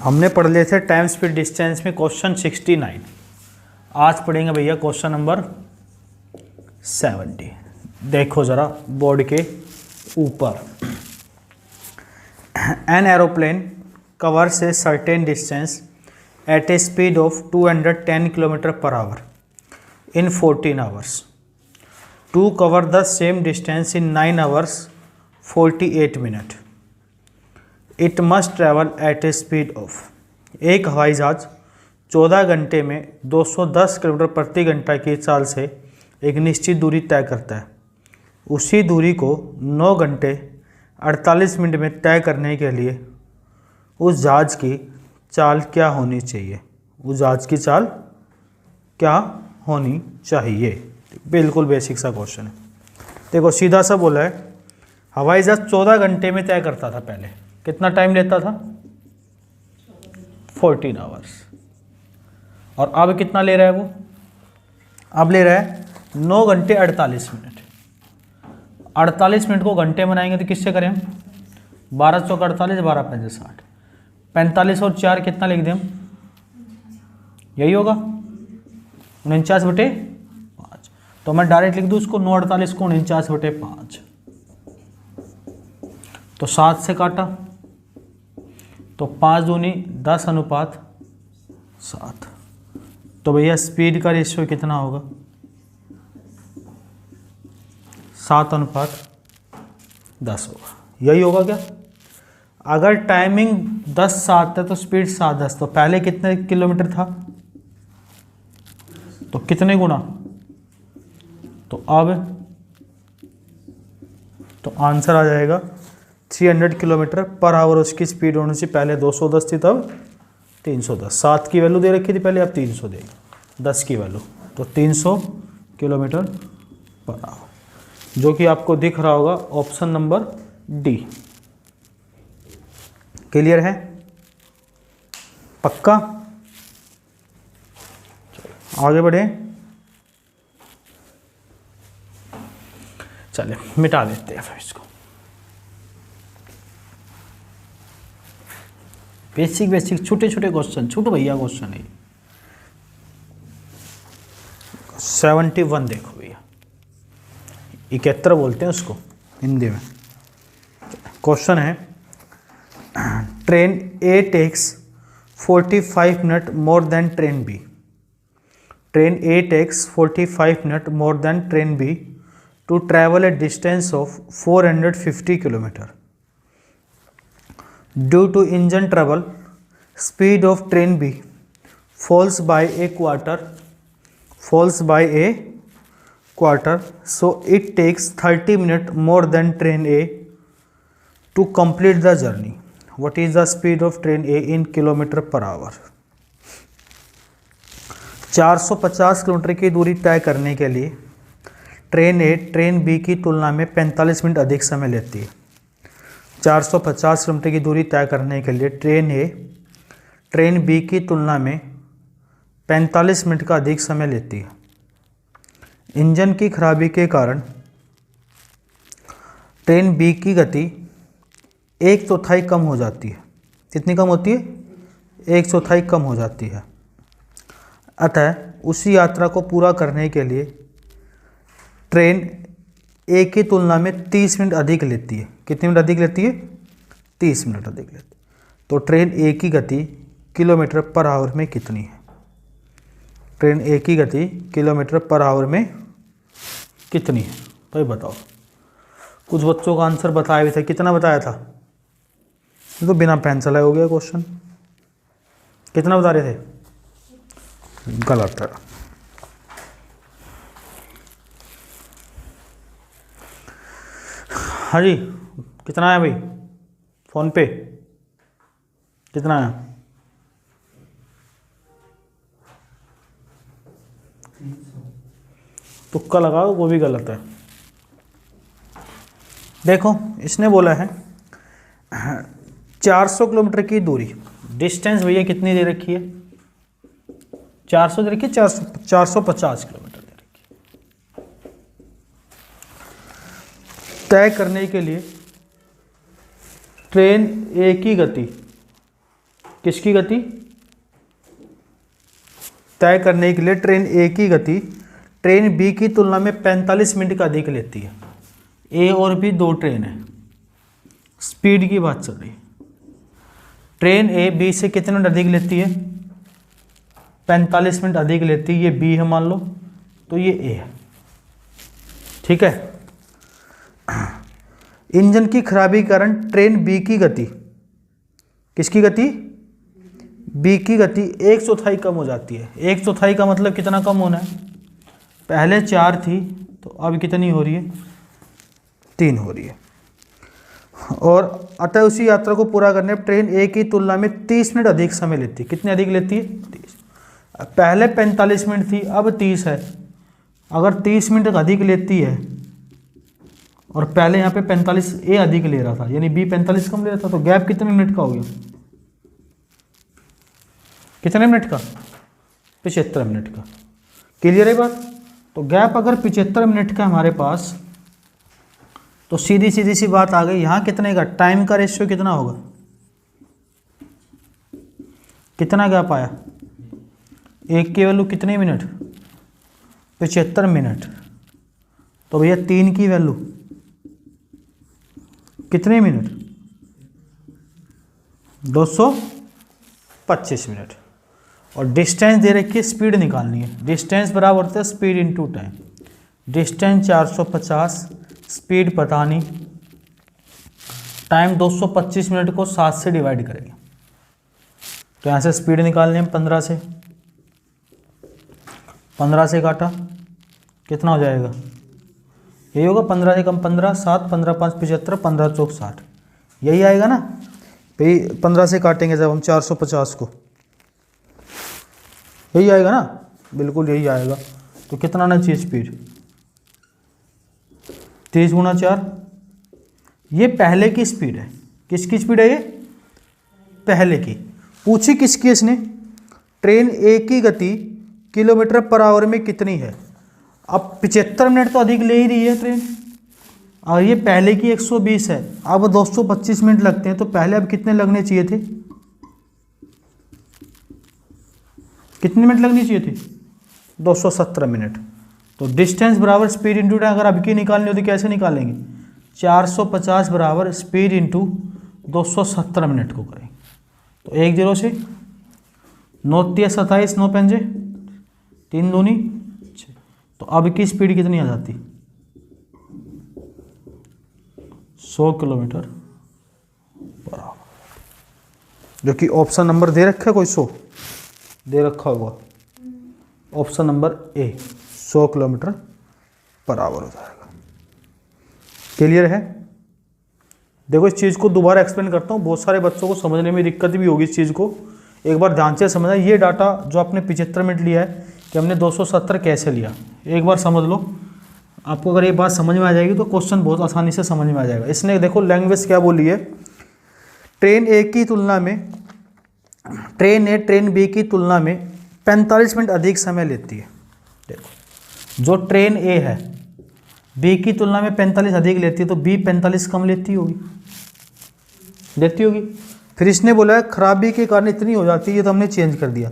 हमने पढ़ लिए थे टाइम स्पीड डिस्टेंस में क्वेश्चन 69। आज पढ़ेंगे भैया क्वेश्चन नंबर 70। देखो ज़रा बोर्ड के ऊपर। An aeroplane covers a certain distance at a speed of 210 kilometre per hour in 14 hours. To cover the same distance in 9 hours 48 minutes, it must travel at a speed of। एक हवाई जहाज 14 घंटे में 210 kilometre प्रति घंटा की चाल से एक निश्चित दूरी तय करता है। उसी दूरी को 9 घंटे 48 मिनट में तय करने के लिए उस जहाज की चाल क्या होनी चाहिए? उस जहाज की चाल क्या होनी चाहिए? बिल्कुल बेसिक सा क्वेश्चन है। देखो सीधा सा बोला है, हवाई जहाज 14 घंटे में तय करता था पहले। कितना टाइम लेता था? 14 आवर्स। और अब कितना ले रहा है वो? अब ले रहा है 9 घंटे 48 मिनट। 48 मिनट को घंटे बनाएंगे तो किससे करें हम? 12 चौक 48, 12 पंजे 60, 45 और 4 कितना लिख दें हम? यही होगा 49/5। तो मैं डायरेक्ट लिख दूँ उसको 9/48 को 49/5। तो 7 से काटा तो 5 दूनी 10:7। तो भैया स्पीड का रेशियो कितना होगा? 7:10 होगा। यही होगा क्या? अगर टाइमिंग 10:7 है तो स्पीड 7:10। तो पहले कितने किलोमीटर था? तो कितने गुना? तो अब तो आंसर आ जाएगा 300 किलोमीटर पर आवर उसकी स्पीड होने से पहले 210 थी, तब 310। 7 की वैल्यू दे रखी थी पहले, अब 300 देगी 10 की वैल्यू। तो 300 किलोमीटर पर आवर, जो कि आपको दिख रहा होगा ऑप्शन नंबर डी। क्लियर है? पक्का? आगे बढ़े। चलिए मिटा देते हैं फिर इसको। बेसिक छोटे छोटे क्वेश्चन, छोटे भैया क्वेश्चन है। 71 देखो भैया, 71 बोलते हैं उसको हिंदी में। क्वेश्चन है, train A takes 45 minute more than train B. Train A takes 45 minutes more than train B to travel a distance of 450 km. Due to engine trouble, speed of train B falls by a quarter. So it takes 30 minutes more than train A to complete the journey. What is the speed of train A in kilometer per hour? 450 kilometre की दूरी तय करने के लिए train ए train B की तुलना में 45 minute अधिक समय लेती है। 450 किलोमीटर की दूरी तय करने के लिए ट्रेन ए ट्रेन बी की तुलना में 45 मिनट का अधिक समय लेती है। इंजन की खराबी के कारण ट्रेन बी की गति 1/4 कम हो जाती है। कितनी कम होती है? 1/4 कम हो जाती है। अतः उसी यात्रा को पूरा करने के लिए ट्रेन ए की तुलना में 30 मिनट अधिक लेती है। कितने मिनट अधिक लेती है? 30 मिनट अधिक लेती है। तो ट्रेन ए की गति किलोमीटर पर आवर में कितनी है? ट्रेन ए की गति किलोमीटर पर आवर में कितनी है भाई बताओ। कुछ बच्चों का आंसर बताए हुए थे। कितना बताया था? ये तो बिना पेंसिल हो गया क्वेश्चन। कितना बता रहे थे? गलत है। हाँ जी, कितना आया भाई फोन पे? कितना आया? तुक्का लगाओ, वो भी गलत है। देखो इसने बोला है 400 किलोमीटर की दूरी, डिस्टेंस भैया कितनी दे रखी है? 400 दे रखी है, 450 किलोमीटर दे रखी है। तय करने के लिए ट्रेन ए की गति किसकी गति? तय करने के लिए ट्रेन ए की गति ट्रेन बी की तुलना में 45 मिनट का अधिक लेती है। ए और बी दो ट्रेन है, स्पीड की बात चल रही है। ट्रेन ए बी से कितने मिनट अधिक लेती है? 45 मिनट अधिक लेती है। ये बी है मान लो, तो ये ए है, ठीक है। इंजन की खराबी के कारण ट्रेन बी की गति, किसकी गति? बी की गति 1/4 कम हो जाती है। 1/4 का मतलब कितना कम होना है? पहले 4 थी तो अब कितनी हो रही है? 3 हो रही है। और अतः उसी यात्रा को पूरा करने ट्रेन ए की तुलना में 30 मिनट अधिक समय लेती है। कितने अधिक लेती है? 30। पहले 45 मिनट थी, अब 30 है। अगर 30 मिनट अधिक लेती है और पहले यहाँ पे 45 ए अधिक ले रहा था, यानी बी 45 कम ले रहा था, तो गैप कितने मिनट का हो गया? कितने मिनट का? 75 मिनट का। क्लियर है बात? तो गैप अगर 75 मिनट का हमारे पास, तो सीधी सी बात आ गई, यहाँ कितने का टाइम का रेशियो कितना होगा? कितना गैप आया? एक की वैल्यू कितने मिनट? 75 मिनट। तो भैया 3 की वैल्यू कितने मिनट? 225 मिनट। और डिस्टेंस दे रखी है, स्पीड निकालनी है। डिस्टेंस बराबर होता है speed into time. Distance 450, speed पता नहीं, टाइम 225 मिनट को 7 से डिवाइड करेंगे। तो यहाँ से स्पीड निकालनी है 15 से। 15 से काटा कितना हो जाएगा? यही होगा, 15 से कम 15, 7, 15 5 75, 15 चौक 60, यही आएगा ना भाई। 15 से काटेंगे जब हम 450 को, यही आएगा ना, बिल्कुल यही आएगा। तो कितना आना चाहिए स्पीड? 30 गुणा 4। ये पहले की स्पीड है। किसकी स्पीड है ये? पहले की। पूछी किसकी इसने? ट्रेन ए की गति किलोमीटर पर आवर में कितनी है? अब 75 मिनट तो अधिक ले ही रही है ट्रेन, और ये पहले की 120 है। अब 225 मिनट लगते हैं, तो पहले अब कितने लगने चाहिए थे? कितने मिनट लगनी चाहिए थी? 217 मिनट। तो डिस्टेंस बराबर स्पीड इंटू टाइम। अगर अब की निकालनी हो तो कैसे निकालेंगे? 450 बराबर स्पीड इंटू 217 मिनट को करेंगे। तो 1 0 से 9 3 27, 9 5 3 दूनी 6। तो अब की स्पीड कितनी आ जाती? 100 किलोमीटर पर आवर, जो कि ऑप्शन नंबर दे रखा है, कोई 100 दे रखा होगा। Option number A 100 kilometre per our हो जाएगा। क्लियर है? देखो इस चीज़ को दोबारा एक्सप्लेन करता हूँ, बहुत सारे बच्चों को समझने में दिक्कत भी होगी इस चीज़ को। एक बार ध्यान से समझना। ये डाटा जो आपने 75 मिनट लिया है कि हमने 270 कैसे लिया, एक बार समझ लो। आपको अगर ये बात समझ में आ जाएगी तो क्वेश्चन बहुत आसानी से समझ में आ जाएगा। इसने देखो लैंग्वेज क्या बोली है, ट्रेन ए की तुलना में, ट्रेन ए ट्रेन बी की तुलना में 45 मिनट अधिक समय लेती है। देखो जो ट्रेन ए है बी की तुलना में 45 अधिक लेती है, तो बी 45 कम लेती होगी। फिर इसने बोला खराबी के कारण इतनी हो जाती है, ये तो हमने चेंज कर दिया।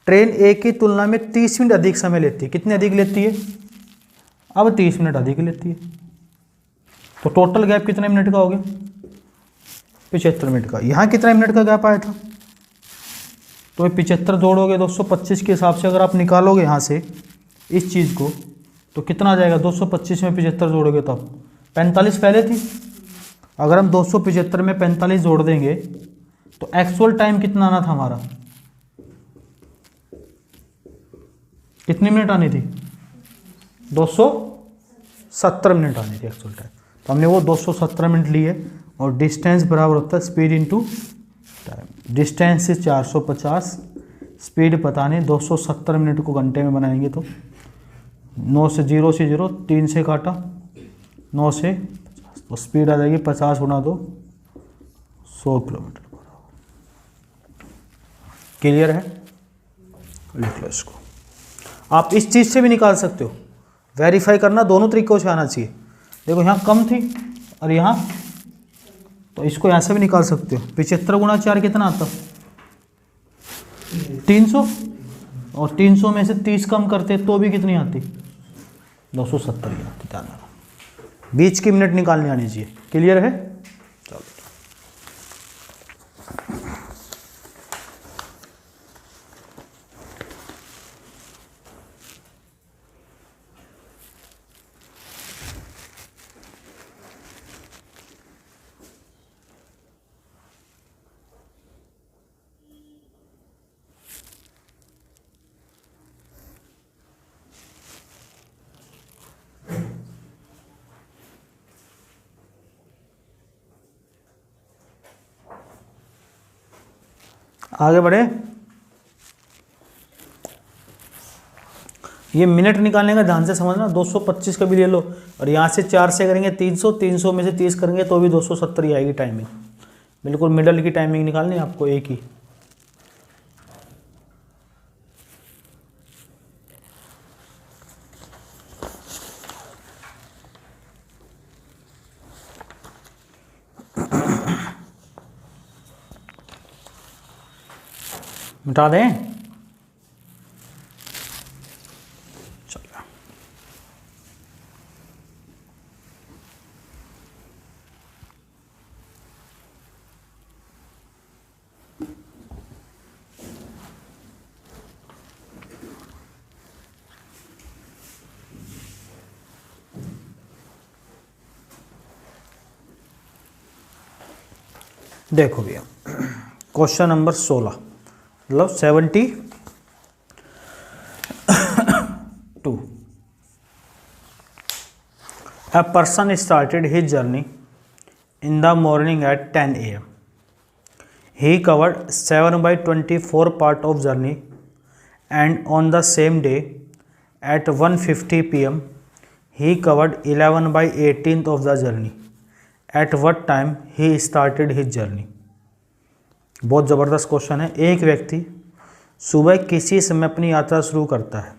ट्रेन ए की तुलना में 30 मिनट अधिक समय लेती है। कितने अधिक लेती है? अब 30 मिनट अधिक लेती है। तो टोटल गैप कितने मिनट का हो गया? 75 मिनट का। यहाँ कितने मिनट का गैप आया था? तो 75 जोड़ोगे 225 के हिसाब से, अगर आप निकालोगे यहाँ से इस चीज़ को, तो कितना आ जाएगा? 225 में 75 जोड़ोगे तब 45 पहले थी। अगर हम 275 में 45 जोड़ देंगे तो एक्चुअल टाइम कितना आना था हमारा? कितनी मिनट आनी थी? 270 मिनट आनी थी एक्चुअल टाइम। तो हमने वो 217 मिनट लिए, और डिस्टेंस बराबर होता है स्पीड इंटू टाइम। डिस्टेंस से 450, स्पीड पता नहीं, 270 मिनट को घंटे में बनाएंगे तो 9 से 0 से 0, 3 से काटा 9 से 50, तो स्पीड आ जाएगी 50 गुना 2, 100 किलोमीटर पर आवर। क्लियर है? लिख लो इसको। आप इस चीज़ से भी निकाल सकते हो, वेरीफाई करना दोनों तरीकों से आना चाहिए। देखो यहाँ कम थी और यहाँ, तो इसको यहाँ से भी निकाल सकते हो। 75 गुना 4 कितना आता? 300, और 300 में से 30 कम करते तो भी कितनी आती? 270 ही आती। ध्यान रखना, बीच की मिनट निकालनी आनी चाहिए। क्लियर है? चलो आगे बढ़े। ये मिनट निकालने का ध्यान से समझना, 225 का भी ले लो, और यहाँ से 4 से करेंगे 300, 300 में से 30 करेंगे तो भी 270 ही आएगी टाइमिंग। बिल्कुल मिडल की टाइमिंग निकालनी है आपको, एक ही। मिटा दें? चलो देखो भैया, क्वेश्चन नंबर 16, मतलब 72। A person started his journey in the morning at 10 a.m. He covered 7/24 part of journey, and on the same day at 1:50 p.m. he covered 11/18 of the journey. At what time he started his journey? बहुत ज़बरदस्त question है। एक व्यक्ति सुबह किसी समय अपनी यात्रा शुरू करता है,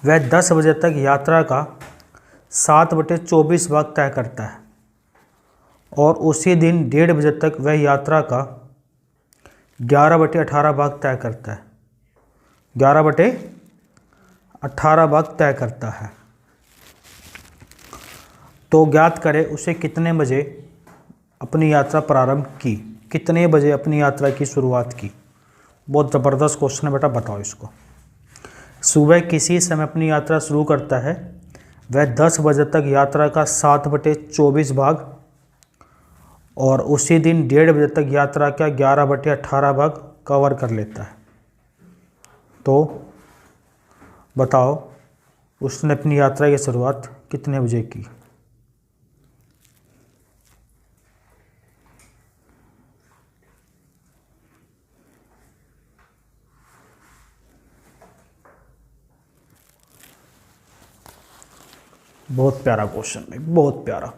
वह 10 बजे तक यात्रा का 7/24 भाग तय करता है, और उसी दिन 1:30 बजे तक वह यात्रा का 11/18 भाग तय करता है। 11/18 भाग तय करता है। तो ज्ञात करें उसे कितने बजे अपनी यात्रा प्रारंभ की, कितने बजे अपनी यात्रा की शुरुआत की। बहुत ज़बरदस्त क्वेश्चन है बेटा, बताओ इसको। सुबह किसी समय अपनी यात्रा शुरू करता है, वह 10 बजे तक यात्रा का 7/24 भाग, और उसी दिन 1:30 बजे तक यात्रा का 11/18 भाग कवर कर लेता है। तो बताओ उसने अपनी यात्रा की शुरुआत कितने बजे की। बहुत प्यारा क्वेश्चन भाई, बहुत प्यारा।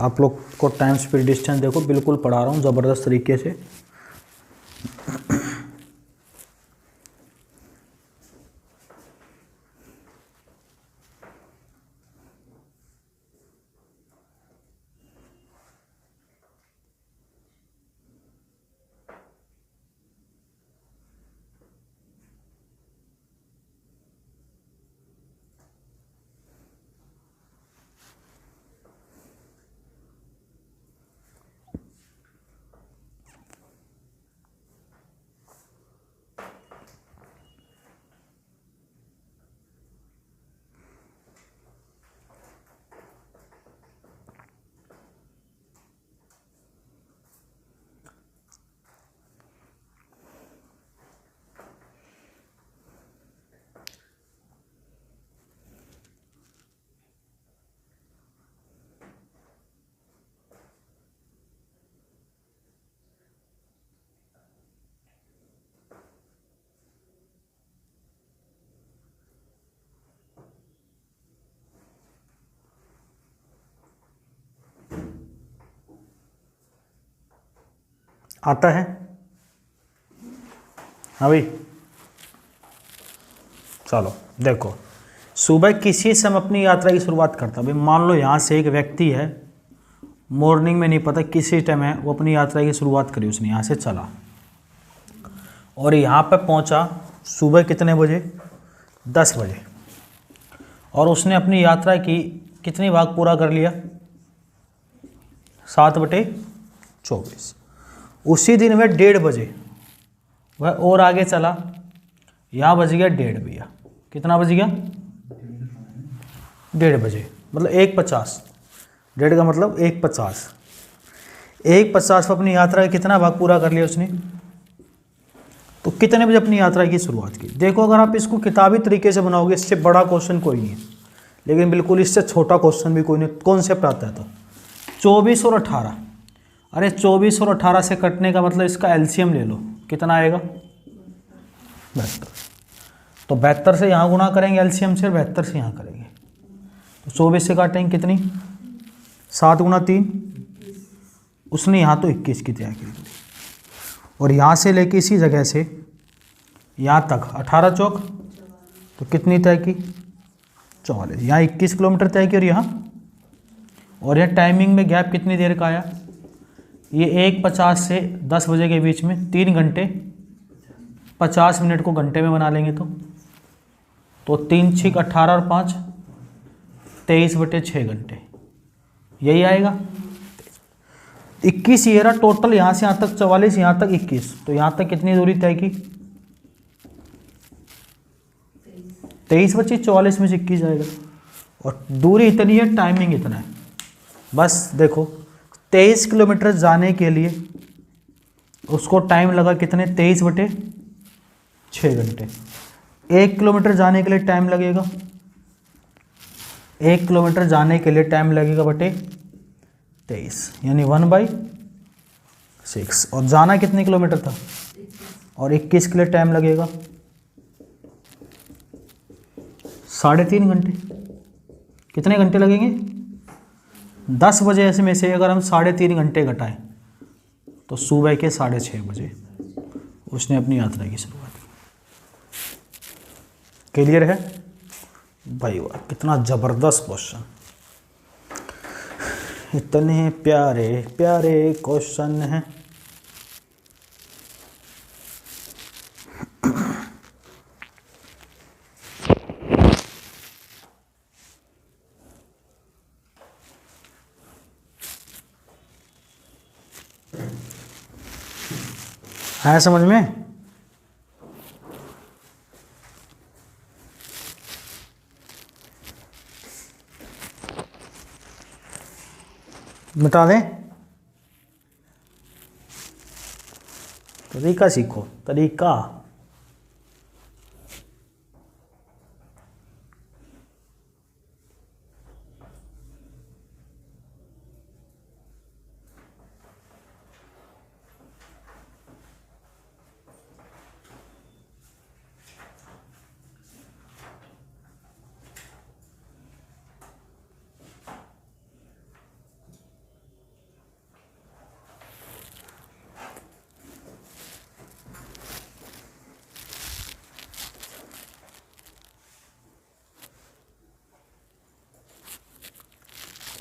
आप लोग को टाइम स्पीड डिस्टेंस देखो, बिल्कुल पढ़ा रहा हूँ ज़बरदस्त तरीके से। आता है? हाँ भाई, चलो देखो, सुबह किसी समय अपनी यात्रा की शुरुआत करता है। भाई मान लो यहाँ से एक व्यक्ति है, मॉर्निंग में नहीं पता किसी टाइम है, वो अपनी यात्रा की शुरुआत करी उसने, यहाँ से चला और यहाँ पे पहुँचा सुबह कितने बजे, 10 बजे, और उसने अपनी यात्रा की कितनी भाग पूरा कर लिया, 7/24। उसी दिन वह 1:30 बजे वह और आगे चला, यहाँ बज गया 1:30 भैया, कितना बज गया, 1:30 बजे, मतलब 1:50, 1:30 का मतलब 1:50, 1:50 पर अपनी यात्रा का कितना भाग पूरा कर लिया उसने। तो कितने बजे अपनी यात्रा की शुरुआत की। देखो अगर आप इसको किताबी तरीके से बनाओगे, इससे बड़ा क्वेश्चन कोई नहीं है, लेकिन बिल्कुल इससे छोटा क्वेश्चन भी कोई नहीं। कॉन्सेप्ट आता है तो 24 और 18, अरे 24 और 18 से कटने का मतलब इसका एलसीएम ले लो, कितना आएगा, 72। तो 72 से यहाँ गुणा करेंगे एलसीएम से, 72 से यहाँ करेंगे, तो 24 से काटेंगे कितनी, 7 × 3, उसने यहाँ तो 21 की तय की, और यहाँ से लेके इसी जगह से यहाँ तक 18 चौक, तो कितनी तय की, 44, यहाँ 21 किलोमीटर तय की, और यहाँ टाइमिंग में गैप कितनी देर का आया, ये 1:50 से 10 बजे के बीच में 3 घंटे 50 मिनट को घंटे में बना लेंगे तो 3 × 6 = 18 और 5 23/6 घंटे, यही आएगा। 21 ये रहा टोटल, यहाँ से यहाँ तक 44, यहाँ तक 21, तो यहाँ तक कितनी दूरी तय की, 23 बची, 44 में से 21 जाएगा, और दूरी इतनी है, टाइमिंग इतना है। बस देखो 23 किलोमीटर जाने के लिए उसको टाइम लगा कितने, 23/6 घंटे। 1 किलोमीटर जाने के लिए टाइम लगेगा, 1 किलोमीटर जाने के लिए टाइम लगेगा बटे 23, यानी 1/6, और जाना कितने किलोमीटर था, और 21 के लिए टाइम लगेगा 3.5 घंटे। कितने घंटे लगेंगे, 10 बजे ऐसे में से अगर हम 3.5 घंटे घटाएं तो सुबह के 6:30 बजे उसने अपनी यात्रा की शुरुआत की। क्लियर है भाई, वाह कितना ज़बरदस्त क्वेश्चन, इतने प्यारे प्यारे क्वेश्चन हैं। है समझ में, मिटा दें, तरीका सीखो, तरीका।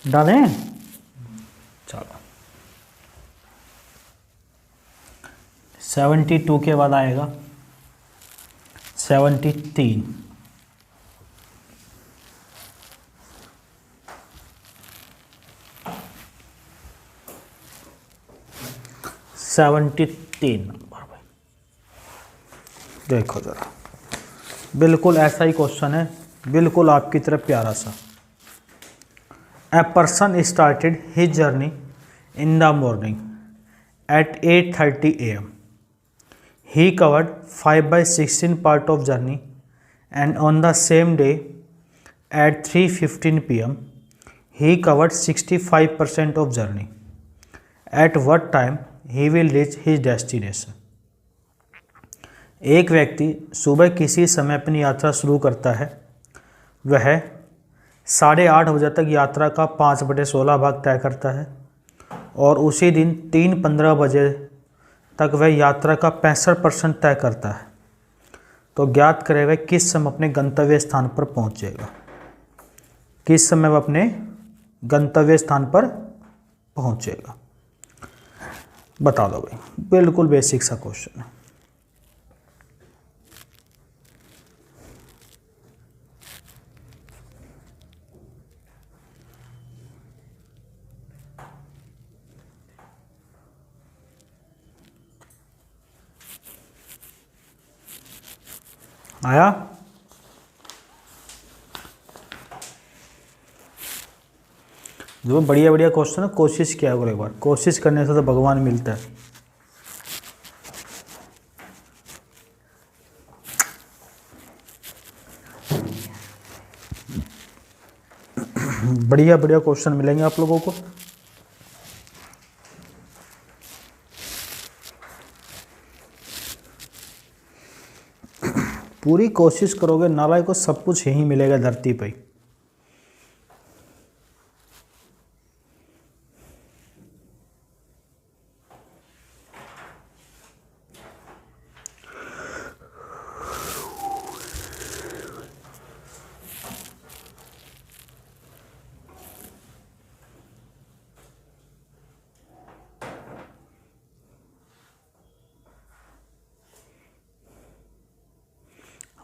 डालें, चलो 72 के बाद आएगा 73, 73 नंबर भाई। देखो जरा, बिल्कुल ऐसा ही क्वेश्चन है, बिल्कुल आपकी तरफ प्यारा सा। A person started his journey in the morning at 8:30 a.m. He covered 5/16 part of journey, and on the same day at 3:15 p.m. he covered 65% of journey. At what time he will reach his destination? एक व्यक्ति सुबह किसी समय अपनी यात्रा शुरू करता है, वह 8:30 बजे तक यात्रा का 5/16 भाग तय करता है, और उसी दिन 3:15 बजे तक वह यात्रा का 65% तय करता है। तो ज्ञात करें वह किस समय अपने गंतव्य स्थान पर पहुंचेगा, किस समय वह अपने गंतव्य स्थान पर पहुंचेगा? बता दो भाई, बिल्कुल बेसिक सा क्वेश्चन है। आया? जो बढ़िया बढ़िया क्वेश्चन है, कोशिश किया करो एक बार, कोशिश करने से तो भगवान मिलता है। बढ़िया बढ़िया क्वेश्चन मिलेंगे आप लोगों को। पूरी कोशिश करोगे नालायक को सब कुछ यही मिलेगा धरती पे।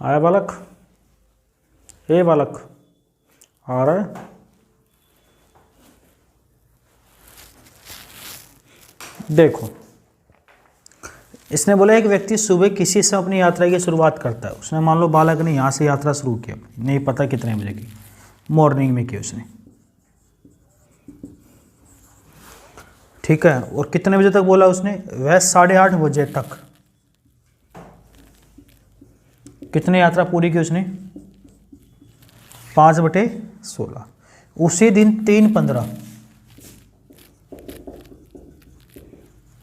आया बालक? ए बालक, आ रहा है? देखो, इसने बोला एक व्यक्ति सुबह किसी से अपनी यात्रा की शुरुआत करता है। उसने मान लो बालक ने यहाँ से यात्रा शुरू की, नहीं पता कितने बजे की, मॉर्निंग में की उसने, ठीक है। और कितने बजे तक बोला उसने? वह 8:30 बजे तक कितनी यात्रा पूरी की उसने? 5/16। उसी दिन 3:15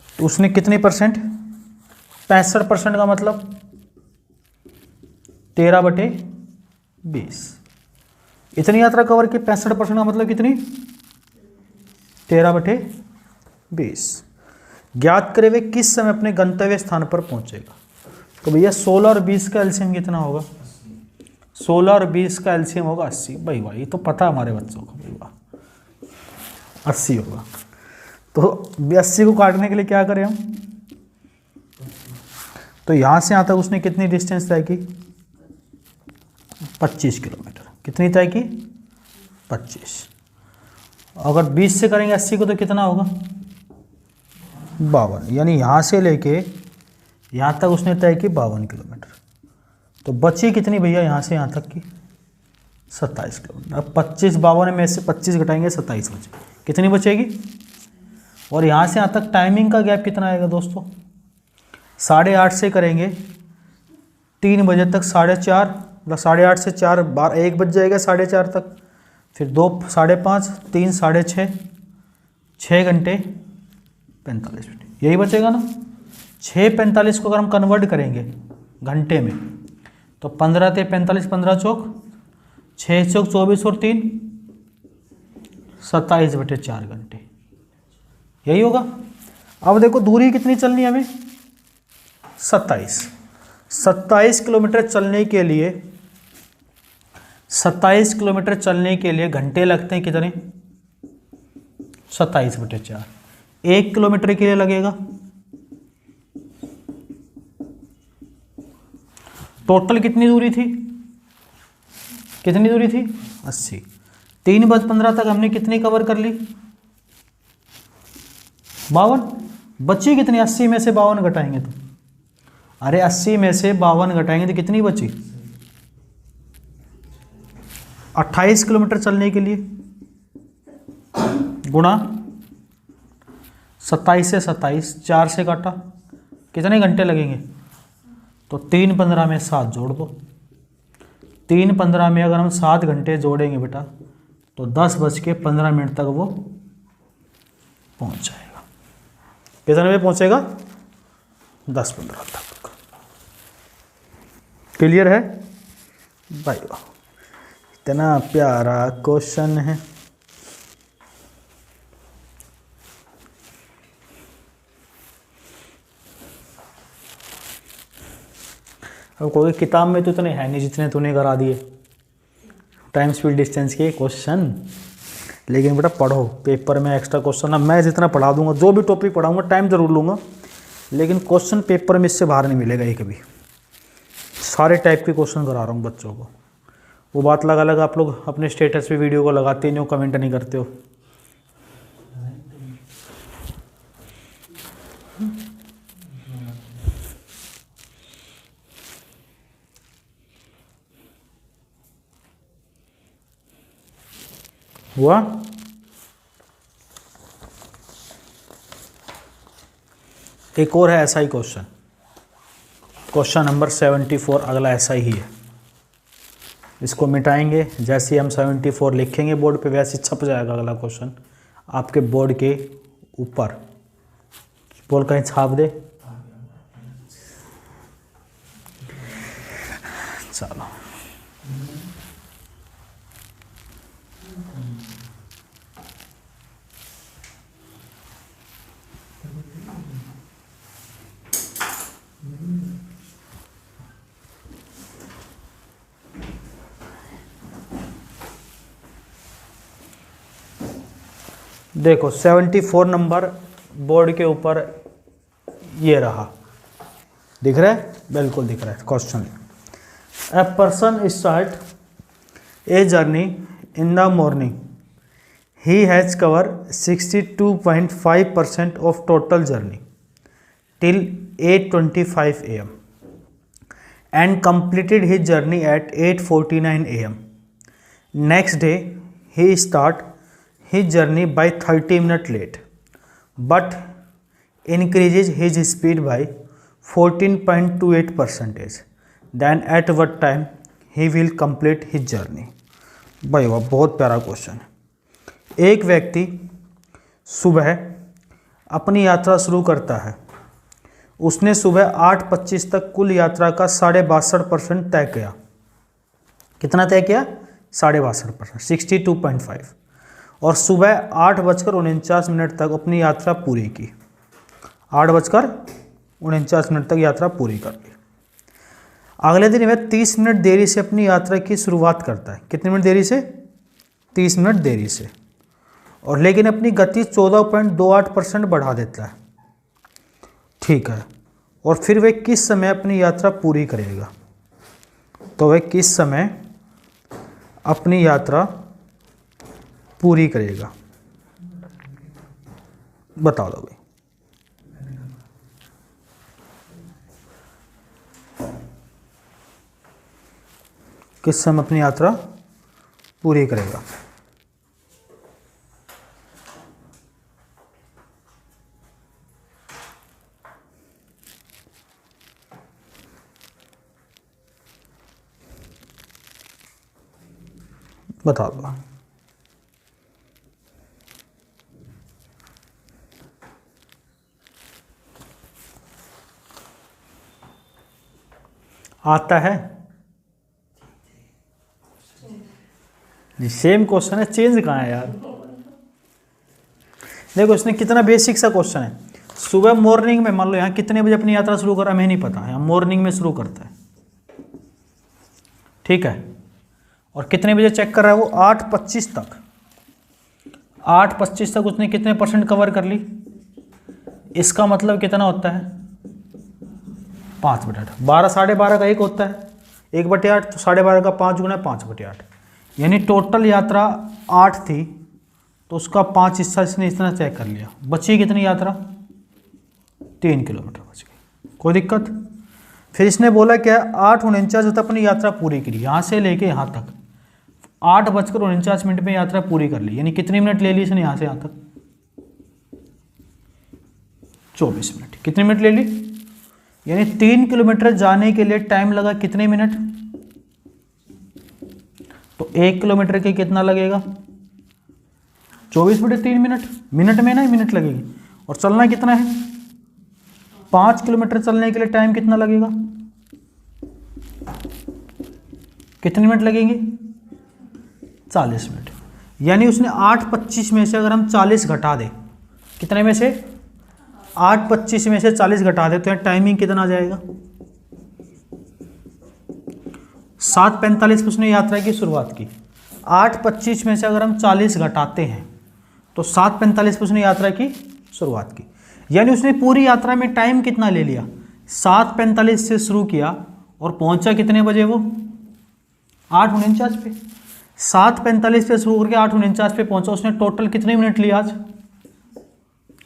तो उसने कितने परसेंट? 65% का मतलब 13/20। इतनी यात्रा कवर की, 65% का मतलब कितनी? 13/20। ज्ञात करे वे किस समय अपने गंतव्य स्थान पर पहुंचेगा। तो भैया 16 और 20 का एलसीएम कितना होगा? 16 और 20 का एलसीएम होगा 80। भाई वाह, ये तो पता है हमारे बच्चों को, भाई वाह 80 होगा। तो 80 को काटने के लिए क्या करें हम? तो यहाँ से यहाँ तक उसने कितनी डिस्टेंस तय की? 25 किलोमीटर। कितनी तय की? 25। अगर 20 से करेंगे 80 को तो कितना होगा? 52। यानी यहाँ से लेके यहाँ तक उसने तय की 52 किलोमीटर। तो बची कितनी भैया यहाँ से यहाँ तक की? 27 किलोमीटर। अब 25 52 में से 25 घटाएंगे 27 बचे, कितनी बचेगी? और यहाँ से यहाँ तक टाइमिंग का गैप कितना आएगा दोस्तों? 8:30 से करेंगे 3 बजे तक, 4:30 मतलब 8:30 से 4 1 बज जाएगा 4:30 तक, फिर 2 5:30 3 6:30 6 घंटे 45 मिनट, यही बचेगा ना। 6:45 को अगर हम कन्वर्ट करेंगे घंटे में तो 15 ते 45, 15 चौक 6 चौक 24 और 3 27/4 घंटे, यही होगा। अब देखो दूरी कितनी चलनी है हमें? 27 किलोमीटर चलने के लिए 27 किलोमीटर चलने के लिए घंटे लगते हैं कितने? 27/4। 1 किलोमीटर के लिए लगेगा टोटल कितनी दूरी थी? कितनी दूरी थी? 80। 3:15 तक हमने कितनी कवर कर ली? 52। बची कितनी? 80 में से 52 घटाएंगे तो, अरे 80 में से 52 घटाएंगे तो कितनी बची? 28 किलोमीटर चलने के लिए गुणा 27 से 27, 4 से काटा, कितने घंटे लगेंगे? तो 3:15 में 7 जोड़ दो। 3:15 में अगर हम 7 घंटे जोड़ेंगे बेटा तो 10:15 तक वो पहुंच जाएगा। कितने में पहुंचेगा? 10:15 तक। क्लियर है भाई? वाह, इतना प्यारा क्वेश्चन है। अब कोई किताब में तो इतने है नहीं जितने तूने करा दिए टाइम स्पीड डिस्टेंस के क्वेश्चन। लेकिन बेटा पढ़ो, पेपर में एक्स्ट्रा क्वेश्चन ना मैं जितना पढ़ा दूंगा, जो भी टॉपिक पढ़ाऊंगा टाइम ज़रूर लूँगा, लेकिन क्वेश्चन पेपर में इससे बाहर नहीं मिलेगा एक भी। सारे टाइप के क्वेश्चन करा रहा हूँ बच्चों को। वो बात लगा लगा आप लोग अपने स्टेटस पे वीडियो को लगाते नहीं हो, कमेंट नहीं करते हो। हुआ? एक और है ऐसा ही क्वेश्चन, क्वेश्चन नंबर 74, अगला ऐसा ही है। इसको मिटाएंगे, जैसे हम 74 लिखेंगे बोर्ड पे वैसे छप जाएगा अगला क्वेश्चन आपके बोर्ड के ऊपर। बोल कहीं छाप दे। चलो देखो 74 नंबर बोर्ड के ऊपर ये रहा, दिख रहा है? बिल्कुल दिख रहा है question. A person start a journey in the morning, he has cover 62.5% of total journey till 8:25 AM and completed his journey at 8:49 AM. Next day he start his journey by 30 minutes late, but increases his speed by 14.28%. Then at what time he will complete his journey? भाई वाह, बहुत प्यारा question है। एक व्यक्ति सुबह अपनी यात्रा शुरू करता है। उसने सुबह 8:25 तक कुल यात्रा का 62.5% तय किया। कितना तय किया? 62.5%, 62.5। और सुबह 8:49 तक अपनी यात्रा पूरी की। 8:49 तक यात्रा पूरी कर ली। अगले दिन वह 30 मिनट देरी से अपनी यात्रा की शुरुआत करता है। कितने मिनट देरी से? 30 मिनट देरी से। और लेकिन अपनी गति 14.28% बढ़ा देता है। ठीक है। और फिर वह किस समय अपनी यात्रा पूरी करेगा? तो वह किस समय अपनी यात्रा पूरी करेगा? बता दो भाई। किस समय अपनी यात्रा पूरी करेगा? बता दो। आता है? सेम क्वेश्चन है, चेंज कहाँ है यार? देखो इसने कितना बेसिक सा क्वेश्चन है। सुबह मॉर्निंग में मान लो यहाँ कितने बजे अपनी यात्रा शुरू करा हमें नहीं पता, यहाँ मॉर्निंग में शुरू करता है। ठीक है। और कितने बजे चेक कर रहा है वो? 8:25 तक। 8:25 तक उसने कितने % कवर कर ली? इसका मतलब कितना होता है? 5/8। 12 12.5 का 1 होता है, 1/8 तो 12.5 का 5 गुना 5/8, यानी टोटल यात्रा 8 थी तो उसका 5 हिस्सा इसने इतना चेक कर लिया। बची कितनी यात्रा? 3 किलोमीटर बच गई। कोई दिक्कत? फिर इसने बोला क्या? 8:49 तक अपनी यात्रा पूरी करी, यहाँ से लेके यहाँ तक 8:49 में यात्रा पूरी कर ली, यानी कितनी मिनट ले ली इसने यहाँ से यहाँ तक? 24 मिनट। कितने मिनट ले ली? यानी 3 किलोमीटर जाने के लिए टाइम लगा कितने मिनट? तो 1 किलोमीटर के कितना लगेगा? 24/3 मिनट। मिनट में ना मिनट लगेगी। और चलना कितना है? 5 किलोमीटर चलने के लिए टाइम कितना लगेगा? कितने मिनट लगेंगे? 40 मिनट। यानी उसने 8:25 में से अगर हम 40 घटा दें, कितने में से? 8:25 में से 40 घटा दे तो यहाँ टाइमिंग कितना आ जाएगा? 7:45 पे उसने यात्रा की शुरुआत की, 8:25 में से अगर हम 40 घटाते हैं तो 7:45 पे उसने यात्रा की शुरुआत की, यानी उसने पूरी यात्रा में टाइम कितना ले लिया, 7:45 से शुरू किया और पहुंचा कितने बजे वो, 8:49 पे। 7:45 पे शुरू करके 8:49 पे पहुंचा, उसने टोटल कितने मिनट लिए आज।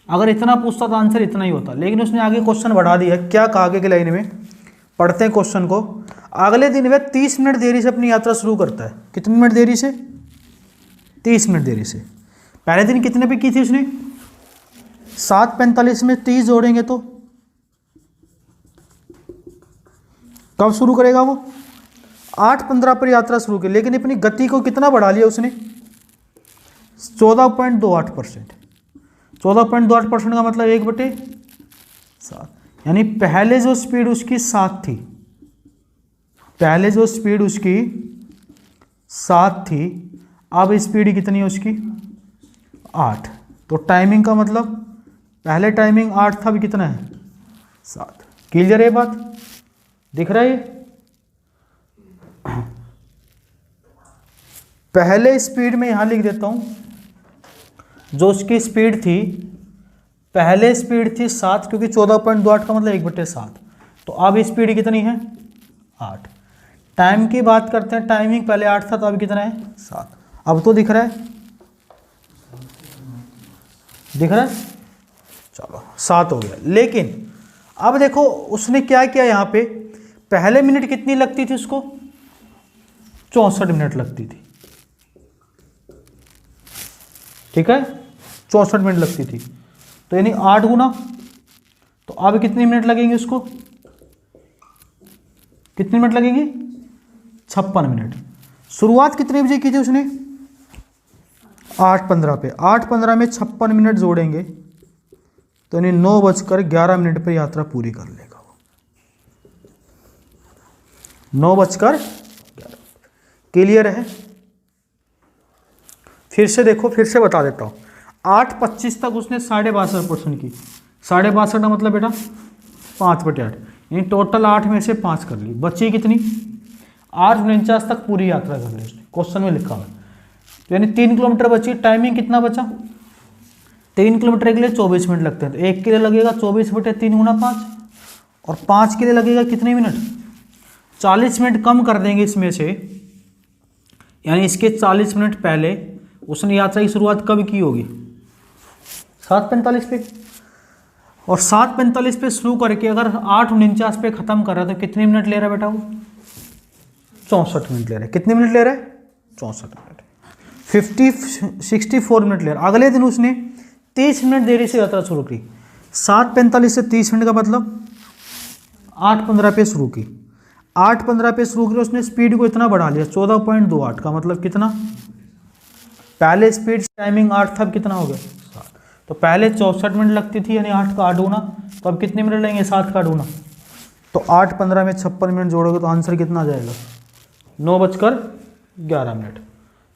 अगर इतना पूछता तो आंसर इतना ही होता, लेकिन उसने आगे क्वेश्चन बढ़ा दिया। क्या कहा आगे की लाइन में, पढ़ते हैं क्वेश्चन को। अगले दिन वह 30 मिनट देरी से अपनी यात्रा शुरू करता है। कितने मिनट देरी से, 30 मिनट देरी से। पहले दिन कितने पे की थी उसने, 7:45 में 30 जोड़ेंगे तो कब शुरू करेगा वो, 8:15 पर यात्रा शुरू की, लेकिन अपनी गति को कितना बढ़ा लिया उसने, 14.28%। 14.28% का मतलब 1/7, यानी पहले जो स्पीड उसकी 7 थी, पहले जो स्पीड उसकी 7 थी, अब स्पीड कितनी है उसकी 8। तो टाइमिंग का मतलब पहले टाइमिंग 8 था, अभी कितना है 7। क्लियर है बात, दिख रहा है ये। पहले स्पीड में यहां लिख देता हूं, जो उसकी स्पीड थी, पहले स्पीड थी 7, क्योंकि 14.28 का मतलब 1/7। तो अब स्पीड कितनी है 8। टाइम की बात करते हैं, टाइमिंग पहले 8 था तो अब कितना है 7। अब तो दिख रहा है, दिख रहा है, चलो 7 हो गया। लेकिन अब देखो उसने क्या किया, यहाँ पे पहले मिनट कितनी लगती थी उसको, 64 मिनट लगती थी, ठीक है, 64 मिनट लगती थी। तो यानी 8 गुना, तो अब कितने मिनट लगेंगे उसको, कितने मिनट लगेंगे, 56 मिनट। शुरुआत कितने बजे की थी उसने, 8:15 पे। 8:15 में 56 मिनट जोड़ेंगे तो यानी 9:11 पर यात्रा पूरी कर लेगा वो। 9:11। क्लियर है। फिर से देखो, फिर से बता देता हूँ। 8:25 तक उसने 62.5% की। 62.5 का मतलब बेटा 5/8, यानी टोटल 8 में से 5 कर ली, बची कितनी, 8:49 तक पूरी यात्रा कर ली उसने, क्वेश्चन में लिखा हुआ। तो यानी 3 किलोमीटर बची। टाइमिंग कितना बचा, 3 किलोमीटर के लिए 24 मिनट लगते हैं, तो 1 के लिए लगेगा 24/3 गुना 5, और 5 के लिए लगेगा कितने मिनट, 40 मिनट कम कर देंगे इसमें से, यानी इसके 40 मिनट पहले उसने यात्रा की शुरुआत कब की होगी, 7:45 पे। और 7:45 पे शुरू करके अगर 8:49 पे ख़त्म कर रहा है तो कितने मिनट ले रहा है बेटा वो, 64 मिनट ले रहा है। कितने मिनट ले रहा है, 64 मिनट, 64 मिनट ले रहा है। अगले दिन उसने 30 मिनट देरी से यात्रा शुरू की। 7:45 से 30 मिनट का मतलब 8:15 पे शुरू की। 8:15 पे शुरू की, उसने स्पीड को इतना बढ़ा लिया, 14.28 का मतलब कितना, पहले स्पीड टाइमिंग 8 था, अब कितना हो गया 7। तो पहले 64 मिनट लगती थी, यानी 8 का 8 गुना, तो अब कितने मिनट लेंगे, 7 का 8 गुना। तो 8:15 में 56 मिनट जोड़ोगे तो आंसर कितना आ जाएगा, 9:11,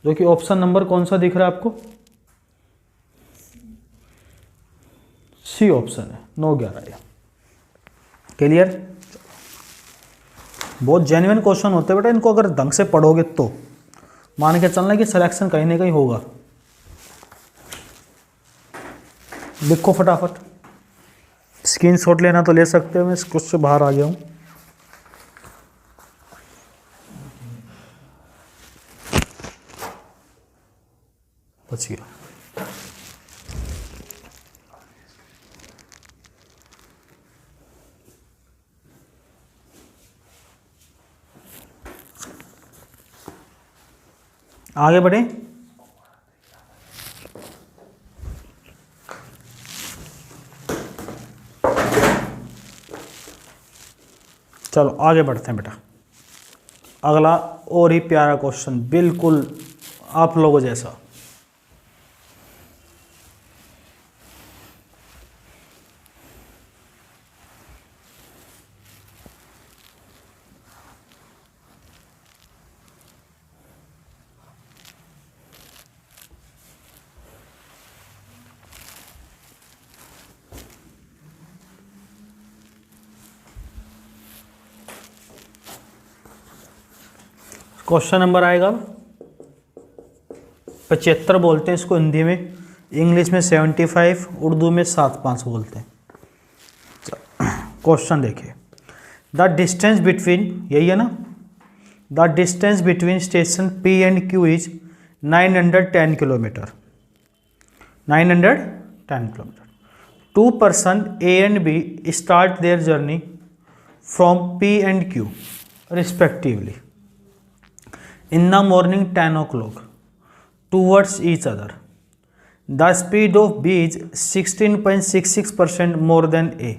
जो कि ऑप्शन नंबर कौन सा दिख रहा है आपको, सी ऑप्शन है, 9:11। क्लियर। बहुत जेन्युइन क्वेश्चन होते हैं बेटा, इनको अगर ढंग से पढ़ोगे तो मान के चलना कि सिलेक्शन कहीं ना कहीं होगा। लिखो फटाफट, स्क्रीनशॉट लेना तो ले सकते हो, मैं कुछ से बाहर आ गया हूँ। बच गया। आगे बढ़े। चलो आगे बढ़ते हैं बेटा। अगला और ही प्यारा क्वेश्चन, बिल्कुल आप लोगों जैसा। क्वेश्चन नंबर आएगा 75 बोलते हैं इसको हिंदी में, इंग्लिश में 75, उर्दू में 75 बोलते हैं। क्वेश्चन देखिए, द डिस्टेंस बिटवीन, यही है ना, the distance between station P and Q is 910 kilometre, 910 kilometre. Two person A and B start their journey from P and Q respectively in the morning 10 o'clock towards each other. The speed of B is 16.66% more than A.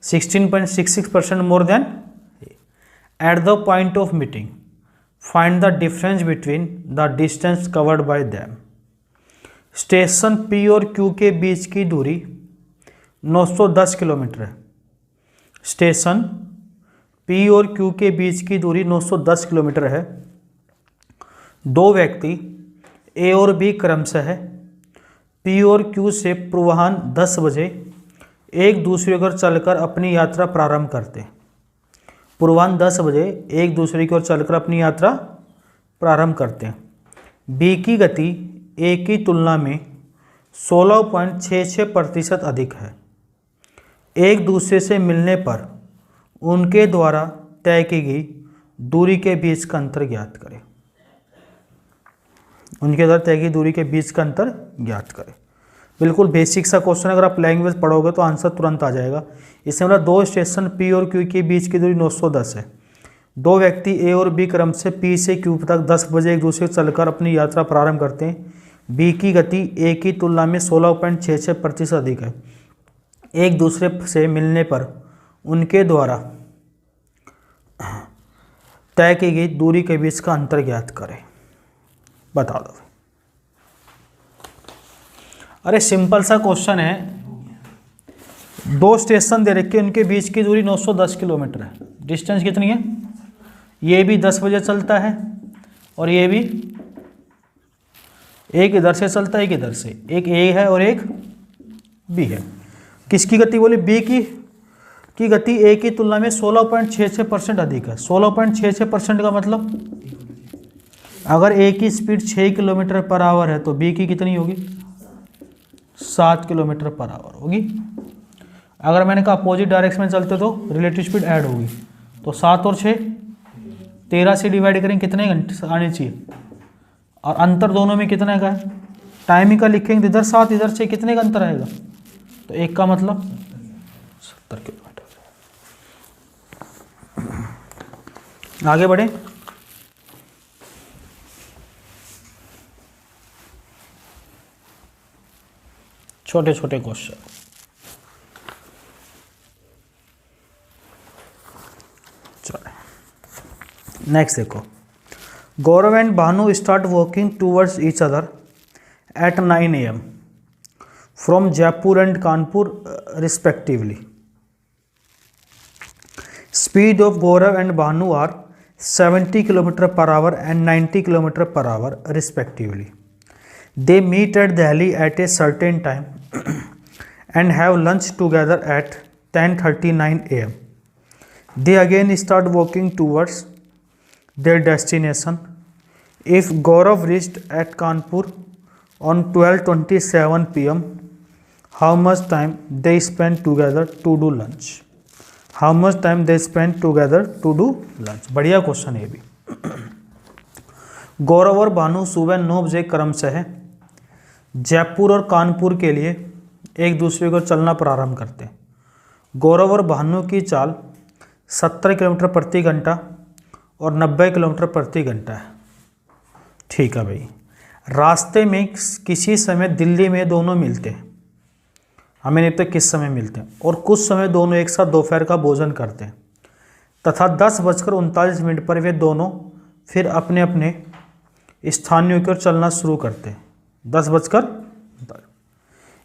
16.66% more than A. At the point of meeting, find the difference between the distance covered by them. Station P और Q के बीच की दूरी 910 kilometre है। Station P और Q के बीच की दूरी 910 kilometre है। दो व्यक्ति A और B क्रमशः P और Q से पूर्वाह्न 10 बजे एक दूसरे की ओर चलकर अपनी यात्रा प्रारंभ करते हैं। पूर्वाह्न 10 बजे एक दूसरे की ओर चलकर अपनी यात्रा प्रारंभ करते हैं। B की गति A की तुलना में 16.66% अधिक है। एक दूसरे से मिलने पर उनके द्वारा तय की गई दूरी के बीच का अंतर ज्ञात करें। उनके द्वारा तय की दूरी के बीच का अंतर ज्ञात करें। बिल्कुल बेसिक सा क्वेश्चन, अगर आप लैंग्वेज पढ़ोगे तो आंसर तुरंत आ जाएगा। इसमें मतलब दो स्टेशन P और Q के बीच की दूरी 910 है। दो व्यक्ति A और B क्रम से P से Q तक 10 बजे एक दूसरे से चलकर अपनी यात्रा प्रारंभ करते हैं। B की गति A की तुलना में 16.66% अधिक है। एक दूसरे से मिलने पर उनके द्वारा तय की गई दूरी के बीच का अंतर ज्ञात करें। बता दो। अरे सिंपल सा क्वेश्चन है, दो स्टेशन दे रखे, उनके बीच की दूरी 910 किलोमीटर है। डिस्टेंस कितनी है? ये भी 10 बजे चलता है और ये भी, एक इधर से चलता है एक इधर से, एक A है और एक B है। किसकी गति बोली? B की गति A की तुलना में 16.66% अधिक है। 16.66% का मतलब अगर A की स्पीड 6 किलोमीटर पर आवर है तो B की कितनी होगी? 7 किलोमीटर पर आवर होगी। अगर मैंने कहा अपोजिट डायरेक्शन में चलते तो रिलेटिव स्पीड ऐड होगी, तो 7 और 6 13 से डिवाइड करेंगे कितने घंटे आने चाहिए, और अंतर दोनों में कितने का है? टाइमिंग का लिखेंगे, इधर 7 इधर 6, कितने का अंतर आएगा? तो एक का मतलब 70 किलोमीटर। आगे बढ़े। छोटे छोटे क्वेश्चन। चलो नेक्स्ट देखो, Gaurav and Bhanu start walking towards each other at 9 AM from Jaipur and Kanpur respectively. Speed of Gaurav and Bhanu are 70 kilometre per hour and 90 kilometre per hour respectively. They meet at Delhi at a certain time and have lunch together at 10:39 AM. They again start walking towards their destination. If Gaurav reached at Kanpur on 12:27 PM, how much time they spend together to do lunch? How much time they spend together to do lunch? बढ़िया question है ये भी। गौरव और भानु सुबह 9 बजे क्रमशः जयपुर और कानपुर के लिए एक दूसरे को चलना प्रारंभ करते हैं। गौरव और भानु की चाल 70 किलोमीटर प्रति घंटा और 90 किलोमीटर प्रति घंटा है। ठीक है भाई। रास्ते में किसी समय दिल्ली में दोनों मिलते हैं, हमें नहीं पता किस समय मिलते हैं, और कुछ समय दोनों एक साथ दोपहर का भोजन करते हैं तथा 10:39 पर वे दोनों फिर अपने अपने स्थानों की ओर चलना शुरू करते हैं। 10:00।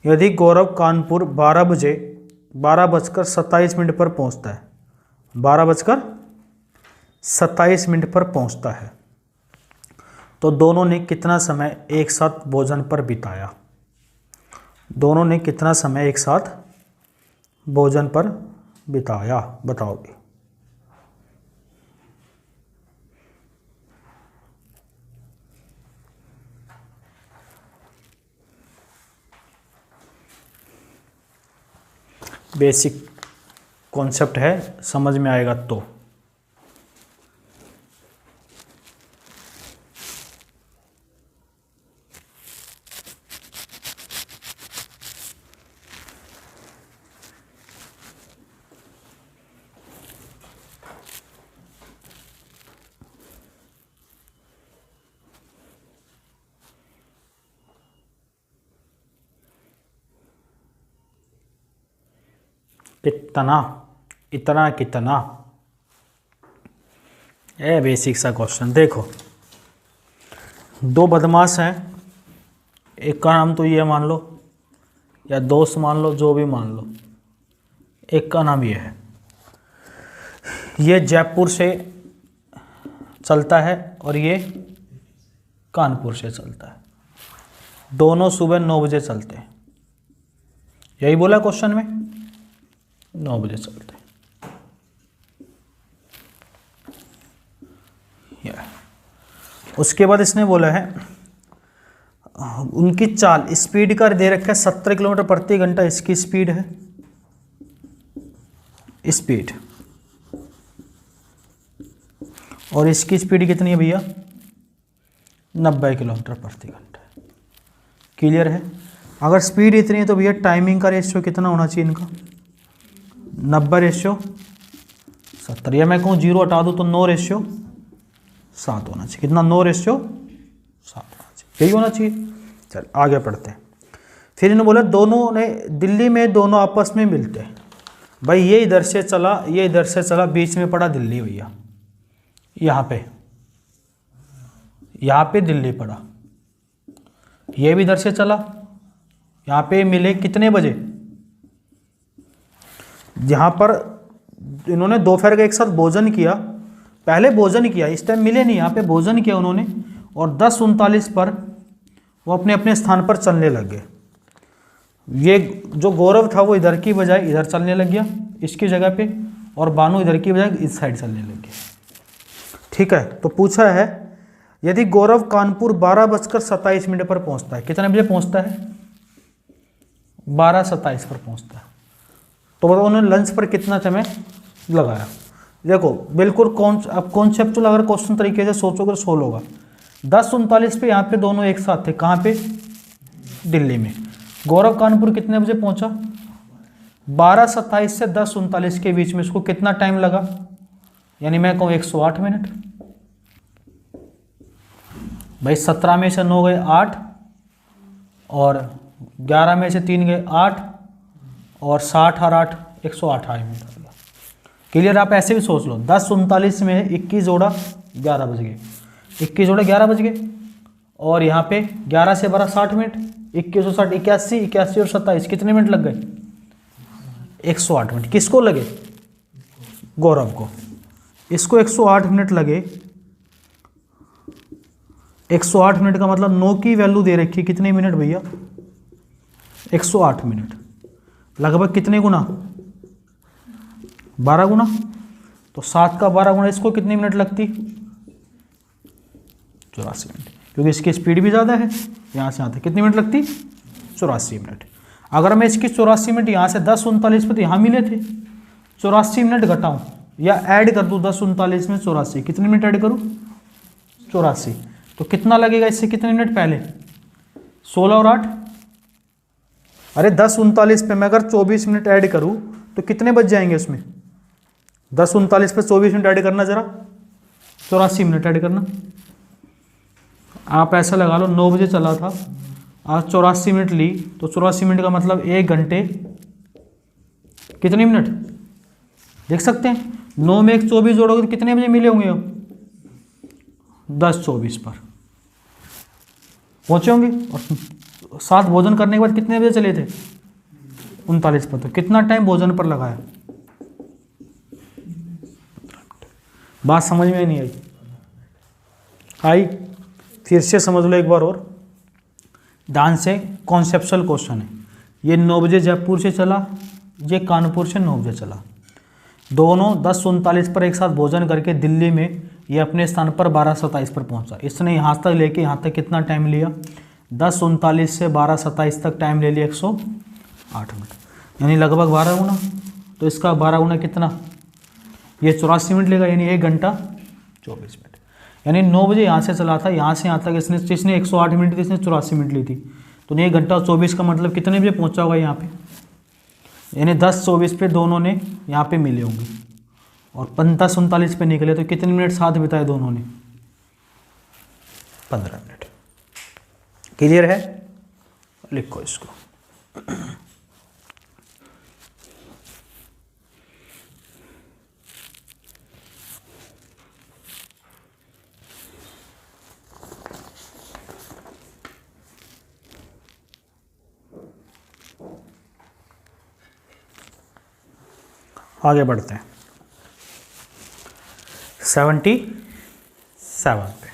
यदि गौरव कानपुर 12:27 पर पहुंचता है, 12:27 पर पहुंचता है, तो दोनों ने कितना समय एक साथ भोजन पर बिताया? दोनों ने कितना समय एक साथ भोजन पर बिताया? बताओगे। बेसिक कॉन्सेप्ट है, समझ में आएगा तो। कितना, इतना, कितना, ये बेसिक सा क्वेश्चन। देखो, दो बदमाश हैं, एक का नाम तो ये मान लो या दोस्त मान लो, जो भी मान लो, एक का नाम ये है। ये जयपुर से चलता है और ये कानपुर से चलता है। दोनों सुबह 9 बजे चलते हैं, यही बोला क्वेश्चन में, 9 बजे चलते हैं। उसके बाद इसने बोला है उनकी चाल, स्पीड का दे रखा है 17 किलोमीटर प्रति घंटा, इसकी स्पीड है, स्पीड, और इसकी स्पीड कितनी है भैया, 90 किलोमीटर प्रति घंटा। क्लियर है? अगर स्पीड इतनी है तो भैया टाइमिंग का रेशियो कितना होना चाहिए इनका, 90/70, या मैं कहूँ 0 हटा दूँ तो 9/7 होना चाहिए। कितना, 9/7 होना चाहिए, यही होना चाहिए। चल आगे पढ़ते हैं। फिर इन्होंने बोला दोनों ने दिल्ली में, दोनों आपस में मिलते हैं। भाई ये इधर से चला, ये इधर से चला, बीच में पड़ा दिल्ली भैया, यहाँ पे दिल्ली पड़ा। ये भी इधर से चला, यहाँ पे मिले कितने बजे, यहाँ पर इन्होंने दोपहर का एक साथ भोजन किया, पहले भोजन किया, इस टाइम मिले नहीं, यहाँ पे भोजन किया उन्होंने, और 10:39 पर वो अपने अपने स्थान पर चलने लग गए। ये जो गौरव था वो इधर की बजाय इधर चलने लग गया, इसकी जगह पे, और बानू इधर की बजाय इस साइड चलने लग गया। ठीक है, तो पूछा है यदि गौरव कानपुर 12:27 पर पहुंचता है, कितने बजे पहुंचता है, 12:27 पर पहुंचता है, तो बताओ उन्होंने लंच पर कितना समय लगाया। देखो बिल्कुल अब कॉन्सेप्चुअल अगर क्वेश्चन तरीके से सोचोगे तो सोल्व होगा। 10:39 पे यहाँ पे दोनों एक साथ थे, कहाँ पे, दिल्ली में। गौरव कानपुर कितने बजे पहुंचा, 12:27 से 10:39 के बीच में इसको कितना टाइम लगा, यानी मैं कहूँ 108 मिनट। भाई 17 में से 9 गए 8, और 11 में से 3 गए 8, और 60 और 8 108 मिनट। क्लियर? आप ऐसे भी सोच लो, 10:39 में 21 जोड़ा 11 बज गए, 21 जोड़े 11 बज गए, और यहाँ पे 11 से 12 60 मिनट, 21 और 60 81, 81 और 27 कितने मिनट लग गए, 108 मिनट। किसको लगे, गौरव को। इसको 108 मिनट लगे। 108 मिनट का मतलब 9 की वैल्यू दे रखी, कितने मिनट भैया, 108 मिनट, लगभग कितने गुना, 12 गुना। तो 7 का 12 गुना, इसको कितनी मिनट लगती, 84 मिनट, क्योंकि इसकी स्पीड भी ज़्यादा है। यहाँ से यहाँ तक कितनी मिनट लगती, 84 मिनट। अगर मैं इसकी 84 मिनट यहाँ से 10:39 पे तो यहाँ मिले थे, 84 मिनट घटाऊँ या ऐड कर दूँ 10:39 में 84, कितने मिनट ऐड करूँ, 84, तो कितना लगेगा इससे कितने मिनट पहले, 16 और 8, अरे 10:39 पे मैं अगर 24 मिनट ऐड करूँ तो कितने बच जाएंगे उसमें, 10:39 पे 24 मिनट ऐड करना, जरा 84 मिनट ऐड करना। आप ऐसा लगा लो 9 बजे चला था, आज 84 मिनट ली, तो 84 मिनट का मतलब 1 घंटे कितने मिनट देख सकते हैं। 9 में 1 24 जोड़ोगे तो कितने बजे मिले होंगे, 10:24 पर पहुंचे होंगे, और साथ भोजन करने के बाद कितने बजे चले थे, 39 पर। तो कितना टाइम भोजन पर लगाया, बात समझ में नहीं आई? फिर से समझ लो एक बार और ध्यान से, कॉन्सेप्चुअल क्वेश्चन है। ये 9 बजे जयपुर से चला, ये कानपुर से 9 बजे चला, दोनों 10:39 पर एक साथ भोजन करके दिल्ली में ये अपने स्थान पर 12:27 पर पहुंचा। इसने यहाँ तक लेके यहाँ तक कितना टाइम लिया, 10:39 से 12:27 तक टाइम ले लिया, 108 मिनट। यानी लगभग 12 गुना। तो इसका 12 गुना कितना, ये 84 मिनट लेगा, यानी 1 घंटा 24 मिनट। यानी 9 बजे यहाँ से चला था, यहाँ से यहाँ तक इसने 108 मिनट थी, इसने 84 मिनट ली थी। तो 1 घंटा 24 का मतलब कितने बजे पहुँचा होगा यहाँ पे, यानी 10:24 पे दोनों ने यहाँ पे मिले होंगे और 15:39 पे निकले। तो कितने मिनट साथ बिताए दोनों ने, 15 मिनट। क्लियर है, लिखो इसको। आगे बढ़ते हैं 77 पे।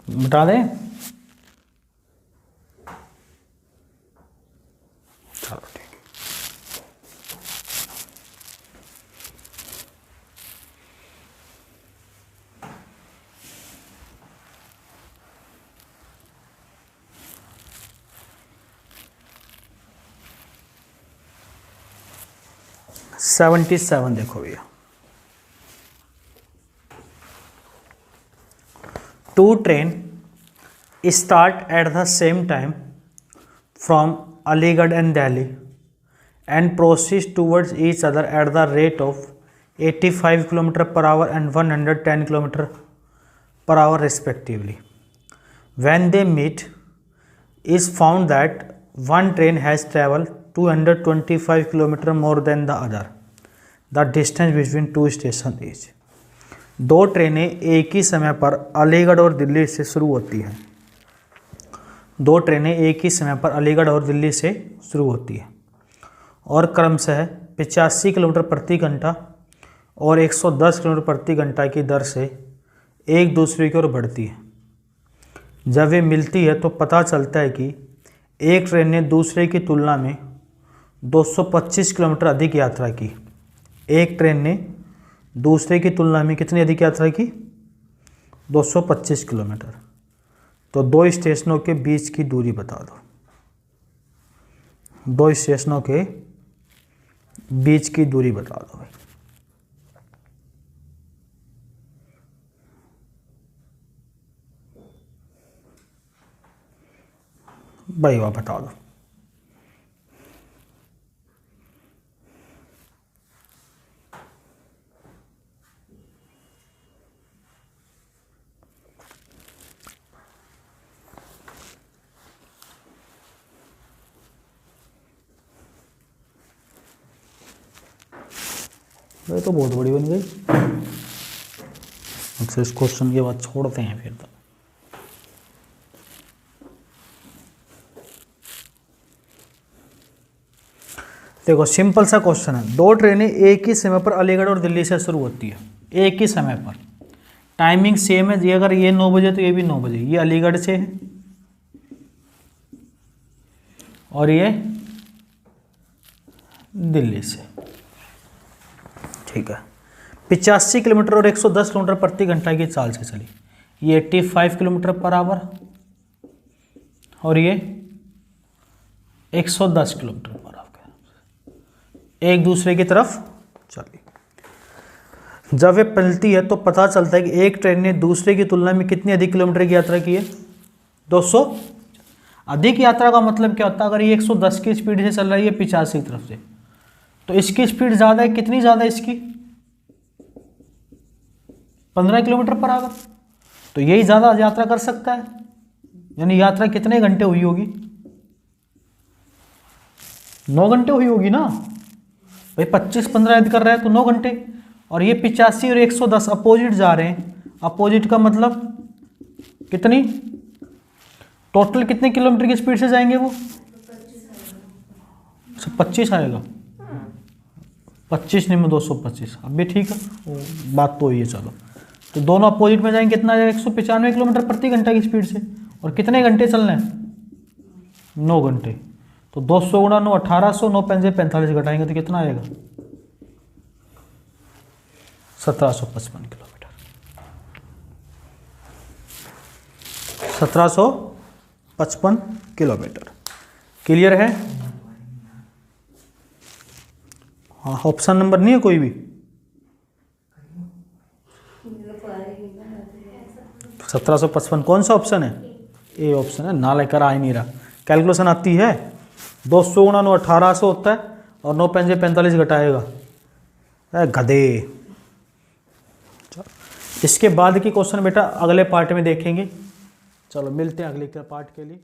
बता दें, चलो ठीक। $77 देखो भैया। 2 train start at the same time from Aligarh and Delhi and proceed towards each other at the rate of 85 km/h and 110 km/h respectively. When they meet, is found that one train has traveled 225 km more than the other. The distance between two stations is। 2 ट्रेनें एक ही समय पर अलीगढ़ और दिल्ली से शुरू होती हैं। 2 ट्रेनें एक ही समय पर अलीगढ़ और दिल्ली से शुरू होती हैं और क्रमशः 85 किलोमीटर प्रति घंटा और 110 किलोमीटर प्रति घंटा की दर से एक दूसरे की ओर बढ़ती है। जब वे मिलती है तो पता चलता है कि एक ट्रेन ने दूसरे की तुलना में 225 किलोमीटर अधिक यात्रा की। एक ट्रेन ने दूसरे की तुलना में कितनी अधिक यात्रा की, 225 किलोमीटर। तो 2 स्टेशनों के बीच की दूरी बता दो। 2 स्टेशनों के बीच की दूरी बता दो भाई। भाई वाह बता दो। ये तो बहुत बड़ी बन गई। अच्छा, इस क्वेश्चन के बाद छोड़ते हैं फिर। तो देखो सिंपल सा क्वेश्चन है। 2 ट्रेनें एक ही समय पर अलीगढ़ और दिल्ली से शुरू होती है, एक ही समय पर, टाइमिंग सेम है। ये अगर ये 9 बजे तो ये भी 9 बजे। ये अलीगढ़ से है और ये दिल्ली से, ठीक है। 85 किलोमीटर और 110 किलोमीटर प्रति घंटा की चाल से चली। ये 85 km/h और ये 110 km/h एक दूसरे की तरफ चली। जब वे पलटी है तो पता चलता है कि एक ट्रेन ने दूसरे की तुलना में कितनी अधिक किलोमीटर की यात्रा की है, 200। अधिक यात्रा का मतलब क्या होता है, अगर ये 110 की स्पीड से चल रही है 85 की तरफ से, तो इसकी स्पीड ज़्यादा है। कितनी ज़्यादा है इसकी, 15 km/h। तो यही ज़्यादा यात्रा कर सकता है। यानी यात्रा कितने घंटे हुई होगी, 9 घंटे हुई होगी ना भाई। 25-15 यदि कर रहा है तो 9 घंटे। और ये 85 और 110 अपोजिट जा रहे हैं। अपोजिट का मतलब कितनी, टोटल कितने किलोमीटर की स्पीड से जाएंगे वो, 25 आएगा। 25 नहीं में 225, अब भी ठीक है, बात तो ये। चलो तो दोनों अपोजिट में जाएंगे, कितना जाएगा, 195 किलोमीटर प्रति घंटा की स्पीड से। और कितने घंटे चलना है, 9 घंटे। तो 200 गुणा 9 1800, 9 पंजे 45 घटाएंगे तो कितना आएगा 1755 किलोमीटर। 1755 किलोमीटर। क्लियर है? हाँ, ऑप्शन नंबर नहीं है कोई भी? 1755 कौन सा ऑप्शन है? ए ऑप्शन है। ना लेकर आ ही नहीं रहा। कैलकुलेशन आती है, 200 गुणा 9 1800 होता है और 9 पंजे 45 घटाएगा, गधे। इसके बाद की क्वेश्चन बेटा अगले पार्ट में देखेंगे। चलो मिलते हैं अगले पार्ट के लिए।